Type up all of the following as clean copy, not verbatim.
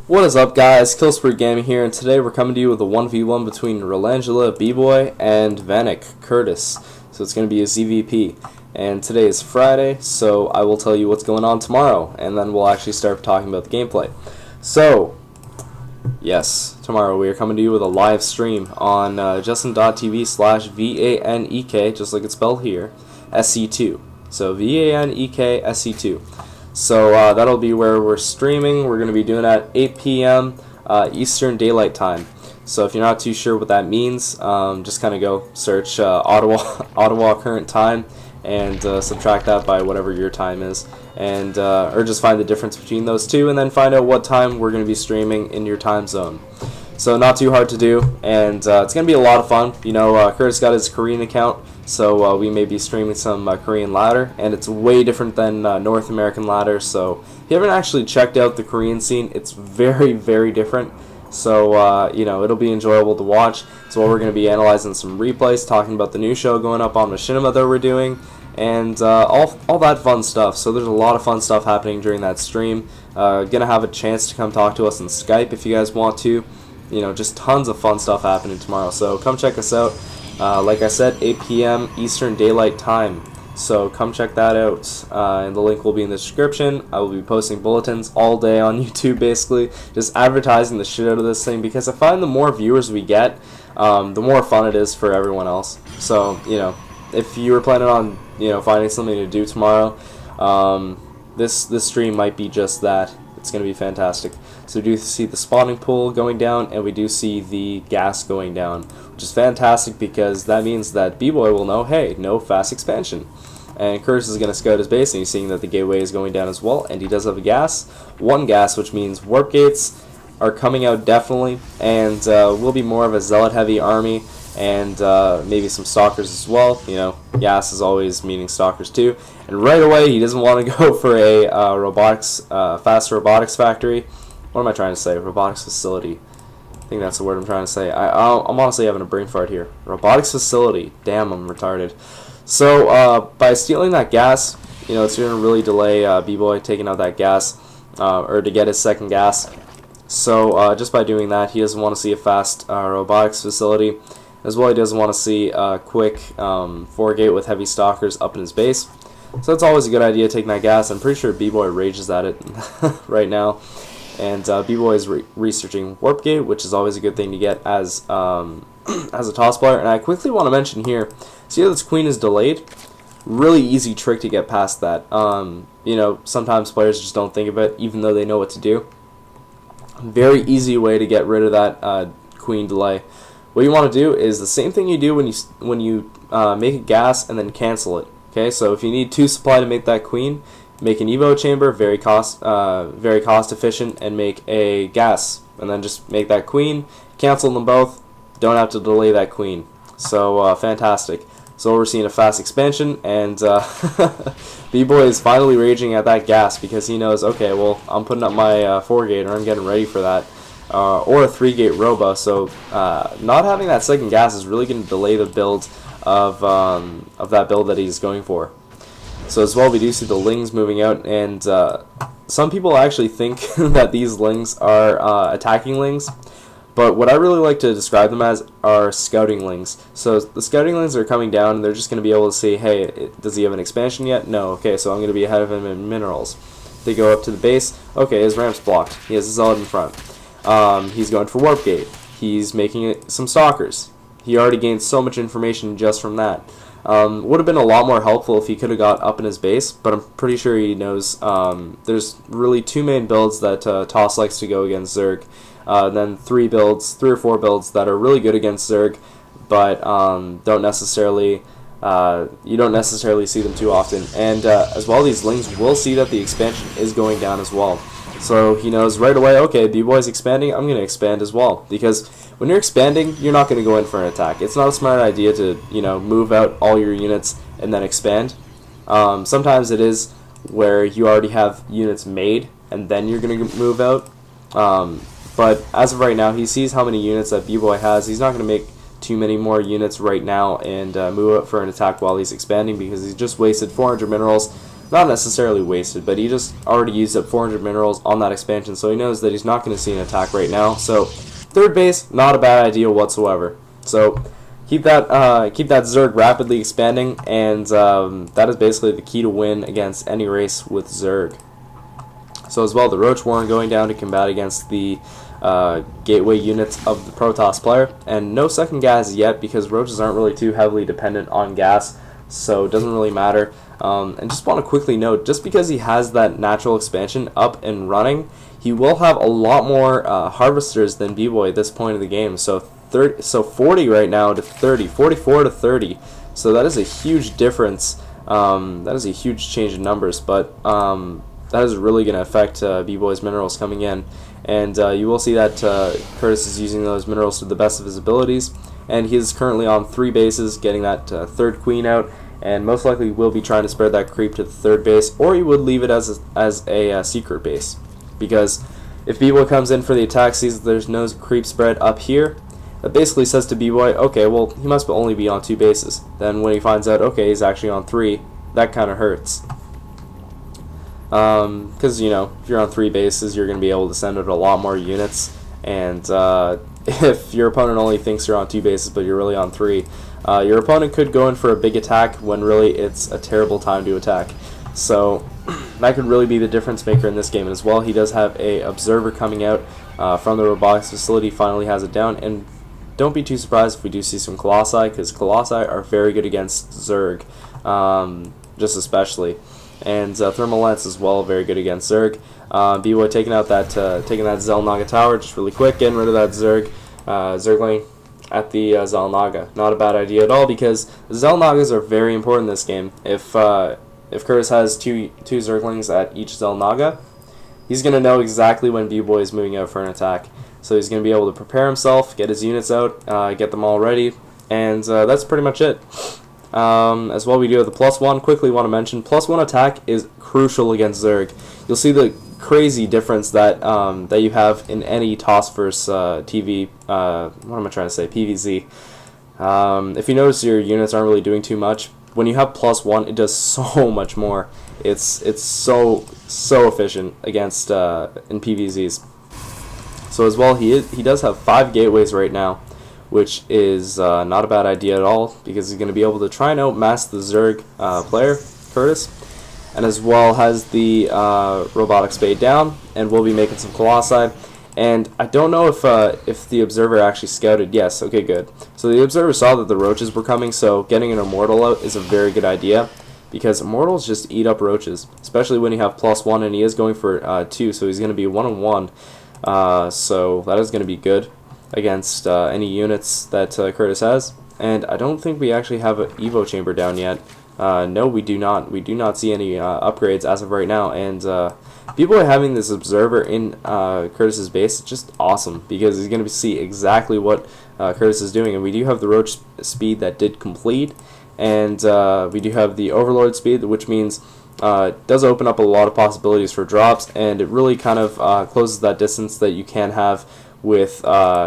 What is up, guys? Killspree Gaming here, and today we're coming to you with a 1v1 between roLangela, B-Boy, and Vanek, Curtis. So it's going to be a ZVP. And today is Friday, so I will tell you what's going on tomorrow, and then we'll actually start talking about the gameplay. So, yes, tomorrow we are coming to you with a live stream on justin.tv/VANEK, just like it's spelled here, SC2. So VANEK SC2. So that'll be where we're streaming. We're going to be doing it at 8 p.m. Eastern Daylight Time. So if you're not too sure what that means, just kind of go search Ottawa current time and subtract that by whatever your time is, and or just find the difference between those two, and then find out what time we're going to be streaming in your time zone. So not too hard to do, and it's going to be a lot of fun. You know, Curtis got his Korean account, so we may be streaming some Korean ladder, and it's way different than North American ladder. So if you haven't actually checked out the Korean scene, it's very, very different. So you know, it'll be enjoyable to watch. So we're going to be analyzing some replays, talking about the new show going up on Machinima that we're doing, and all that fun stuff. So there's a lot of fun stuff happening during that stream. Gonna have a chance to come talk to us on Skype if you guys want to. You know, just tons of fun stuff happening tomorrow. So come check us out. Like I said, 8 p.m. Eastern Daylight Time. So come check that out. And the link will be in the description. I will be posting bulletins all day on YouTube, basically, just advertising the shit out of this thing, because I find the more viewers we get, the more fun it is for everyone else. So, you know, if you were planning on, you know, finding something to do tomorrow, this stream might be just that. It's going to be fantastic. So we do see the spawning pool going down, and we do see the gas going down, which is fantastic because that means that B-Boy will know, hey, no fast expansion. And Curtis is going to scout his base, and he's seeing that the gateway is going down as well, and he does have a gas. One gas, which means warp gates are coming out definitely, and will be more of a zealot-heavy army, and maybe some stalkers as well. You know, gas is always meaning stalkers too. And right away, he doesn't want to go for a fast robotics factory. What am I trying to say? Robotics facility. I think that's the word I'm trying to say. I'm honestly having a brain fart here. Robotics facility. Damn, I'm retarded. So by stealing that gas, you know, it's going to really delay B-Boy taking out that gas, or to get his second gas. So just by doing that, he doesn't want to see a fast robotics facility. As well, he doesn't want to see a quick 4-gate with heavy stalkers up in his base. So that's always a good idea, taking that gas. I'm pretty sure B-Boy rages at it right now. And B-Boy is researching Warp Gate, which is always a good thing to get as a toss player. And I quickly want to mention here, see how this queen is delayed? Really easy trick to get past that. You know, sometimes players just don't think of it, even though they know what to do. Very easy way to get rid of that queen delay. What you want to do is the same thing you do when you make a gas and then cancel it. Okay, so if you need 2 supply to make that queen, make an Evo chamber, very cost efficient, and make a gas, and then just make that queen, cancel them both, don't have to delay that queen. So fantastic. So we're seeing a fast expansion, and B-Boy is finally raging at that gas because he knows, okay, well, I'm putting up my 4-gate, or I'm getting ready for that, or a 3-gate robo. So not having that second gas is really going to delay the build of that build that he's going for. So as well, we do see the lings moving out, and some people actually think that these lings are attacking lings, but what I really like to describe them as are scouting lings. So the scouting lings are coming down, and they're just going to be able to see, hey, does he have an expansion yet? No. Okay, so I'm going to be ahead of him in minerals. They go up to the base. Okay, his ramp's blocked. He has a zealot in front. He's going for Warp Gate. He's making some stalkers. He already gained so much information just from that. Would have been a lot more helpful if he could have got up in his base, but I'm pretty sure he knows there's really 2 main builds that Toss likes to go against Zerg. Then 3 or 4 builds that are really good against Zerg, but you don't necessarily see them too often. And as well, these lings will see that the expansion is going down as well. So he knows right away, okay, B-Boy's expanding, I'm going to expand as well. Because when you're expanding, you're not going to go in for an attack. It's not a smart idea to, you know, move out all your units and then expand. Sometimes it is where you already have units made and then you're going to move out. But as of right now, he sees how many units that B-Boy has. He's not going to make too many more units right now and move out for an attack while he's expanding, because he's just wasted 400 minerals not necessarily wasted, but he just already used up 400 minerals on that expansion, so he knows that he's not going to see an attack right now. So third base, not a bad idea whatsoever. So keep that Zerg rapidly expanding, and that is basically the key to win against any race with Zerg. So as well, the Roach Warren going down to combat against the gateway units of the Protoss player, and no second gas yet because Roaches aren't really too heavily dependent on gas, so it doesn't really matter. And just want to quickly note, just because he has that natural expansion up and running, he will have a lot more harvesters than B-Boy at this point of the game. So 40 right now to 30, 44 to 30. So that is a huge difference. That is a huge change in numbers, but that is really going to affect B-Boy's minerals coming in. And you will see that Curtis is using those minerals to the best of his abilities, and he is currently on 3 bases, getting that third queen out, and most likely will be trying to spread that creep to the third base, or he would leave it as a secret base, because if B-Boy comes in for the attack, sees that there's no creep spread up here, that basically says to B-Boy, okay, well, he must only be on 2 bases. Then when he finds out, okay, he's actually on 3, that kind of hurts. Because, you know, if you're on 3 bases, you're going to be able to send out a lot more units, and if your opponent only thinks you're on 2 bases but you're really on 3, your opponent could go in for a big attack when really it's a terrible time to attack. So that could really be the difference maker in this game. And as well, he does have a observer coming out from the robotics facility, finally has it down, and don't be too surprised if we do see some Colossi, because Colossi are very good against Zerg, just especially. And Thermal Lance as well, very good against Zerg. B-Boy taking that Xel'Naga tower just really quick, getting rid of that Zergling at the Xel'Naga. Not a bad idea at all, because Xel'Nagas are very important in this game. If Curtis has two Zerglings at each Xel'Naga, he's going to know exactly when B-Boy is moving out for an attack. So he's going to be able to prepare himself, get his units out, get them all ready, and that's pretty much it. As well, we do have the +1. Quickly want to mention, +1 attack is crucial against Zerg. You'll see the crazy difference that that you have in any TOS versus TV. What am I trying to say? PVZ. If you notice your units aren't really doing too much, when you have +1, it does so much more. It's so efficient against in PVZs. So as well, he does have 5 gateways right now, which is not a bad idea at all, because he's going to be able to try and outmass the Zerg player, Curtis, and as well has the robotic spade down, and we'll be making some Colossi. And I don't know if the Observer actually scouted. Yes, okay, good. So the Observer saw that the Roaches were coming, so getting an Immortal out is a very good idea, because Immortals just eat up Roaches, especially when you have +1, and he is going for 2, so he's going to be 1-on-1. So that is going to be good against any units that Curtis has. And I don't think we actually have an Evo chamber down yet. No, we do not. We do not see any upgrades as of right now. And B-Boy having this observer in Curtis's base is just awesome, because he's going to see exactly what Curtis is doing. And we do have the Roach speed that did complete, and we do have the Overlord speed, which means it does open up a lot of possibilities for drops, and it really kind of closes that distance that you can have with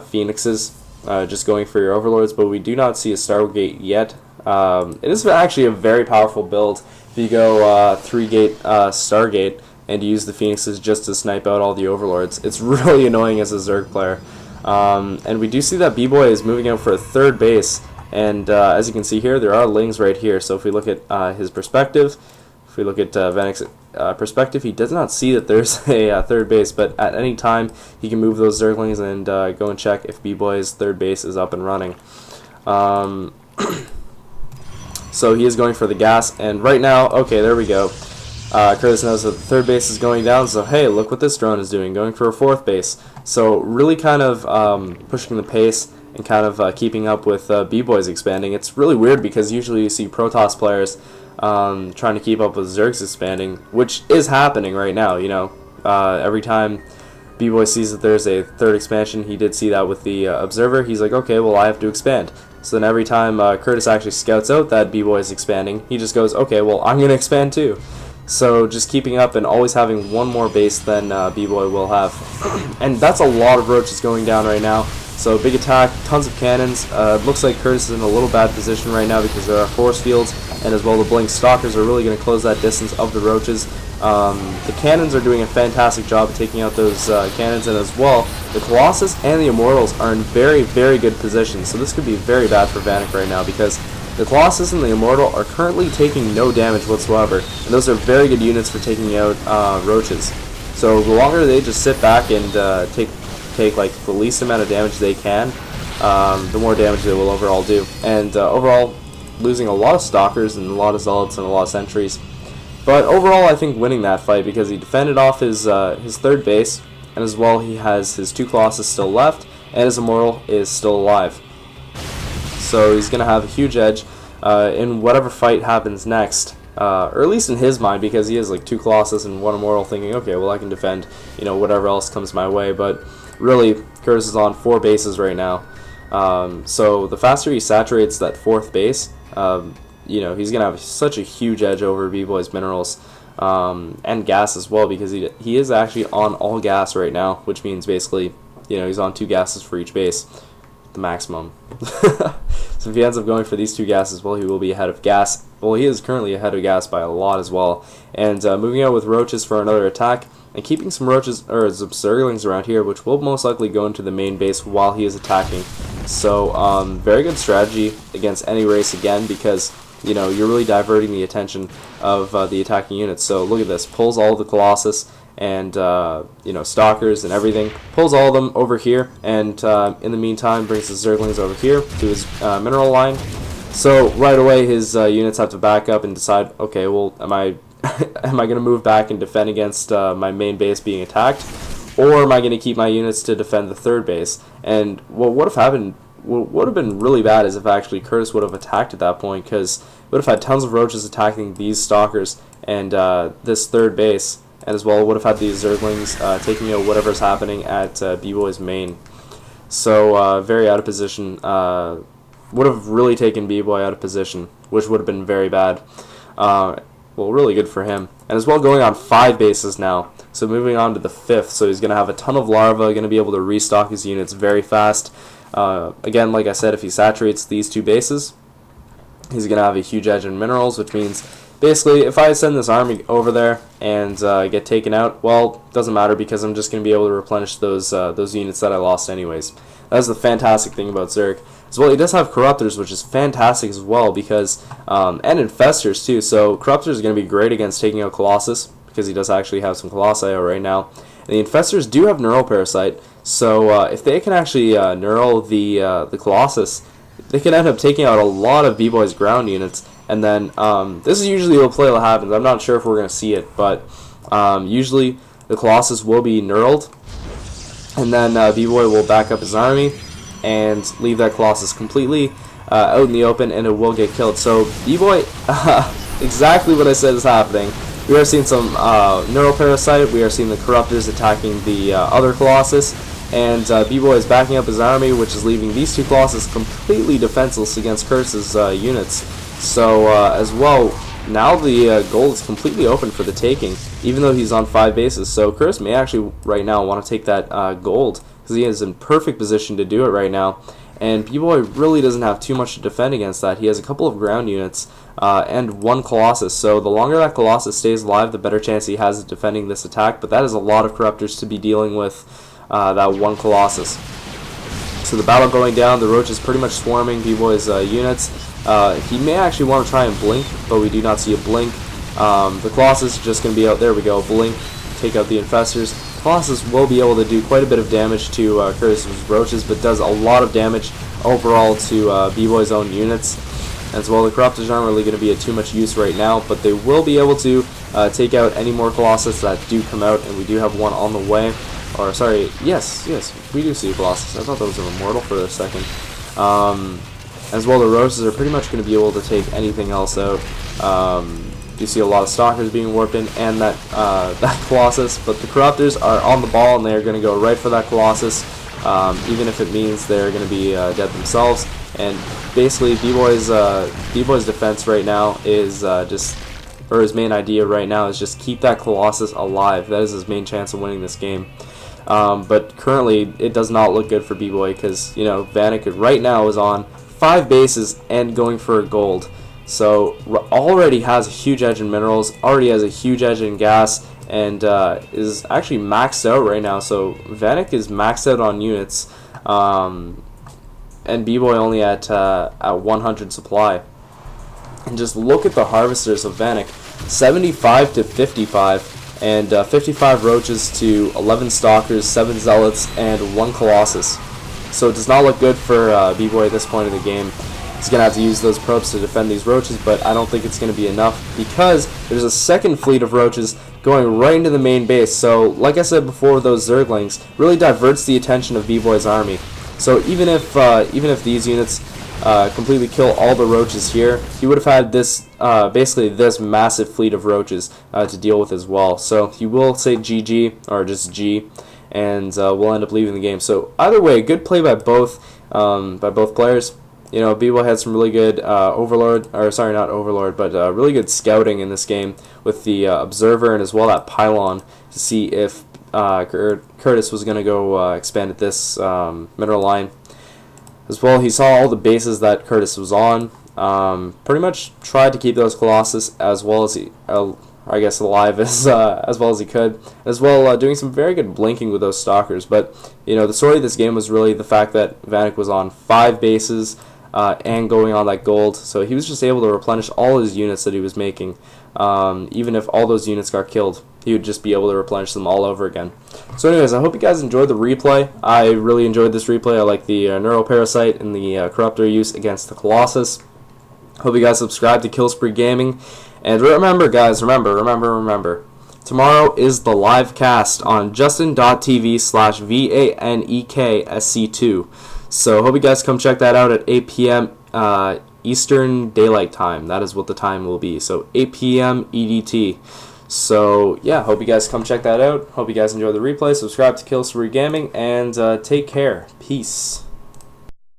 Phoenixes just going for your Overlords. But we do not see a Stargate yet. It is actually a very powerful build if you go 3-gate Stargate and use the Phoenixes just to snipe out all the Overlords. It's really annoying as a Zerg player. And we do see that B-Boy is moving out for a 3rd base, and as you can see here, there are lings right here. So if we look at his perspective, if we look at Vanek's perspective, he does not see that there's a 3rd base, but at any time he can move those Zerglings and go and check if B-Boy's 3rd base is up and running. So he is going for the gas, and right now, okay, there we go. Curtis knows that the 3rd base is going down, so hey, look what this drone is doing, going for a 4th base. So really kind of pushing the pace and kind of keeping up with B-Boy's expanding. It's really weird, because usually you see Protoss players trying to keep up with Zerg's expanding, which is happening right now. You know, every time B-Boy sees that there's a 3rd expansion, he did see that with the Observer, he's like, okay, well, I have to expand. So then every time Curtis actually scouts out that B-Boy is expanding, he just goes, okay, well, I'm going to expand too. So just keeping up and always having one more base than B-Boy will have. And that's a lot of Roaches going down right now. So big attack, tons of cannons. Looks like Curtis is in a little bad position right now because there are force fields, and as well the Blink Stalkers are really going to close that distance of the roaches. The cannons are doing a fantastic job of taking out those cannons, and as well the Colossus and the Immortals are in very, very good positions. So this could be very bad for Vanek right now because the Colossus and the Immortal are currently taking no damage whatsoever, and those are very good units for taking out roaches. So the longer they just sit back and take like the least amount of damage they can, the more damage they will overall do. And overall, losing a lot of Stalkers and a lot of Zealots and a lot of Sentries. But overall, I think winning that fight because he defended off his third base, and as well he has his 2 Colossus still left, and his Immortal is still alive. So he's going to have a huge edge in whatever fight happens next, or at least in his mind, because he has like 2 Colossus and 1 Immortal, thinking, okay, well I can defend, you know, whatever else comes my way. But really, Curtis is on 4 bases right now. So the faster he saturates that 4th base, you know, he's going to have such a huge edge over B-Boy's minerals and gas as well, because he is actually on all gas right now, which means basically, you know, he's on 2 gases for each base, the maximum. So if he ends up going for these 2 gases, well, he will be ahead of gas. Well, he is currently ahead of gas by a lot as well. And moving out with roaches for another attack, and keeping some roaches or some Zerglings around here, which will most likely go into the main base while he is attacking. So very good strategy against any race again, because you know you're really diverting the attention of the attacking units. So look at this, pulls all of the Colossus and you know, Stalkers and everything, pulls all of them over here, and in the meantime brings the Zerglings over here to his mineral line. So right away his units have to back up and decide, okay, well, am I am I going to move back and defend against my main base being attacked, or am I going to keep my units to defend the 3rd base? And what would have happened, what would have been really bad is if actually Curtis would have attacked at that point, because would have had tons of roaches attacking these Stalkers and this 3rd base, and as well would have had these Zerglings taking out whatever's happening at B-Boy's main. So very out of position, would have really taken B-Boy out of position, which would have been very bad. Well, really good for him. And as well going on 5 bases now. So moving on to the 5th, so he's going to have a ton of larvae, going to be able to restock his units very fast. Again, like I said, if he saturates these 2 bases, he's going to have a huge edge in minerals, which means basically if I send this army over there and get taken out, well, doesn't matter because I'm just going to be able to replenish those units that I lost anyways. That's the fantastic thing about Zerg. As well, he does have Corruptors, which is fantastic as well, because and Infestors too. So Corruptors is going to be great against taking out Colossus, because he does actually have some Colossi right now. And the Infestors do have Neural Parasite, so if they can actually neural the Colossus, they can end up taking out a lot of B-Boy's ground units. And then this is usually the play that happens. I'm not sure if we're going to see it, but usually the Colossus will be neuraled, and then B-Boy will back up his army and leave that Colossus completely out in the open, and it will get killed. So B-Boy, exactly what I said is happening. We are seeing some Neural Parasite, we are seeing the Corruptors attacking the other Colossus, and B-Boy is backing up his army, which is leaving these 2 Colossus completely defenseless against Curse's units. So as well, now the gold is completely open for the taking, even though he's on 5 bases. So Curse may actually right now want to take that gold, because he is in perfect position to do it right now. And B-Boy really doesn't have too much to defend against that. He has a couple of ground units and 1 Colossus. So the longer that Colossus stays alive, the better chance he has of defending this attack. But that is a lot of Corruptors to be dealing with that 1 Colossus. So the battle going down, the Roach is pretty much swarming B-Boy's units. He may actually want to try and blink, but we do not see a blink. The Colossus is just going to be out. There we go, blink, take out the Infestors. Colossus will be able to do quite a bit of damage to Curtis's Roaches, but does a lot of damage overall to B-Boy's own units. As well, the Corruptors aren't really going to be at too much use right now, but they will be able to take out any more Colossus that do come out, and we do have one on the way. Or, sorry, yes, we do see a Colossus. I thought that was an Immortal for a second. As well, the Roaches are pretty much going to be able to take anything else out. You see a lot of Stalkers being warped in, and that Colossus, but the Corruptors are on the ball, and they're going to go right for that Colossus, even if it means they're going to be dead themselves. And basically, B-Boy's defense right now is or his main idea right now is just keep that Colossus alive. That is his main chance of winning this game. but currently it does not look good for B-Boy because, you know, Vanek right now is on 5 bases and going for a gold. So already has a huge edge in minerals, already has a huge edge in gas, and is actually maxed out right now. So Vanek is maxed out on units, and B-Boy only at 100 supply. And just look at the harvesters of Vanek, 75 to 55, and 55 roaches to 11 stalkers, 7 zealots, and 1 colossus. So it does not look good for B-Boy at this point in the game. He's going to have to use those probes to defend these roaches, but I don't think it's going to be enough because there's a second fleet of roaches going right into the main base. So, like I said before, those Zerglings really diverts the attention of B-Boy's army. So even if these units completely kill all the roaches here, he would have had this basically this massive fleet of roaches to deal with as well. So he will say GG or just G, and we'll end up leaving the game. So either way, good play by both players. You know, B-Boy had some really good really good scouting in this game with the observer and as well that pylon to see if Curtis was going to go expand at this mineral line. As well, he saw all the bases that Curtis was on. Pretty much tried to keep those Colossus as well as he, I guess, alive as well as he could. As well, doing some very good blinking with those stalkers. But you know, the story of this game was really the fact that Vanek was on 5 bases. And going on that gold, so he was just able to replenish all his units that he was making. Even if all those units got killed, he would just be able to replenish them all over again. So anyways, I hope you guys enjoyed the replay. I really enjoyed this replay. I like the Neuroparasite and the Corruptor use against the Colossus. Hope you guys subscribe to Kill Spree Gaming. And remember guys, remember, tomorrow is the live cast on justin.tv/VANEKSC2. So hope you guys come check that out at 8 p.m. Eastern Daylight Time. That is what the time will be. So 8 p.m. EDT. So yeah, hope you guys come check that out. Hope you guys enjoy the replay. Subscribe to Kill Spree Gaming and take care. Peace.